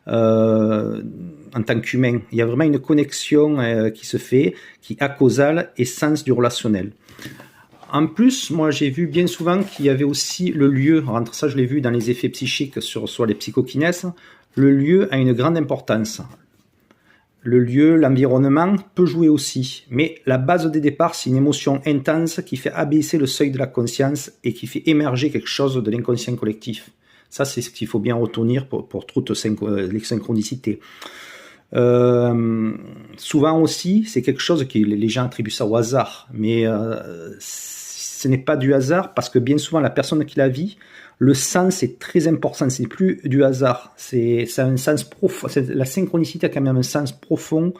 en tant qu'humain. Il y a vraiment une connexion qui se fait, qui est acausale et sens du relationnel. En plus, moi j'ai vu bien souvent qu'il y avait aussi le lieu, entre ça je l'ai vu dans les effets psychiques sur les psychokinèses, le lieu a une grande importance. Le lieu, l'environnement peut jouer aussi, mais la base de départ, c'est une émotion intense qui fait abaisser le seuil de la conscience et qui fait émerger quelque chose de l'inconscient collectif. Ça, c'est ce qu'il faut bien retenir pour toutes les synchronicités. Souvent aussi, c'est quelque chose que les gens attribuent ça au hasard, mais ce n'est pas du hasard parce que bien souvent, la personne qui la vit, le sens est très important, c'est plus du hasard, ça a un sens profond, la synchronicité a quand même un sens profond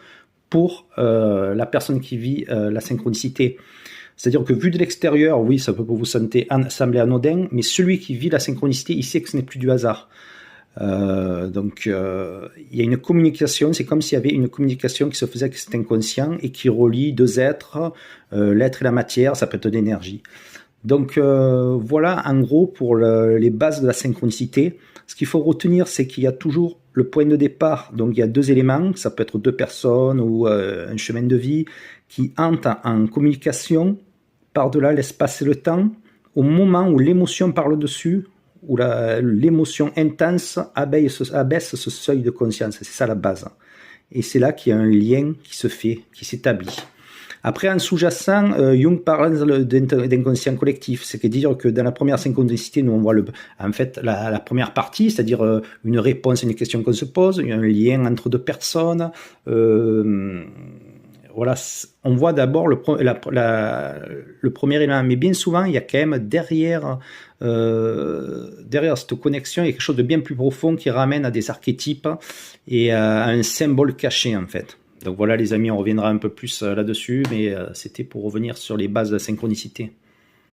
pour la personne qui vit la synchronicité. C'est-à-dire que vu de l'extérieur, oui, ça peut vous sembler anodin, mais celui qui vit la synchronicité, il sait que ce n'est plus du hasard. Donc il y a une communication, c'est comme s'il y avait une communication qui se faisait avec cet inconscient et qui relie deux êtres, l'être et la matière, ça peut être de l'énergie. Donc voilà en gros pour les bases de la synchronicité. Ce qu'il faut retenir, c'est qu'il y a toujours le point de départ, donc il y a deux éléments, ça peut être deux personnes ou un chemin de vie qui entrent en communication par-delà l'espace et le temps au moment où l'émotion parle dessus, où l'émotion intense abaisse ce seuil de conscience, c'est ça la base. Et c'est là qu'il y a un lien qui se fait, qui s'établit. Après, en sous-jacent, Jung parle d'inconscient collectif, c'est-à-dire que dans la première synchronicité, nous on voit en fait la première partie, c'est-à-dire une réponse à une question qu'on se pose, il y a un lien entre deux personnes. Voilà, on voit d'abord le premier élément, mais bien souvent, il y a quand même derrière cette connexion, il y a quelque chose de bien plus profond qui ramène à des archétypes et à un symbole caché en fait. Donc voilà les amis, on reviendra un peu plus là-dessus, mais c'était pour revenir sur les bases de la synchronicité.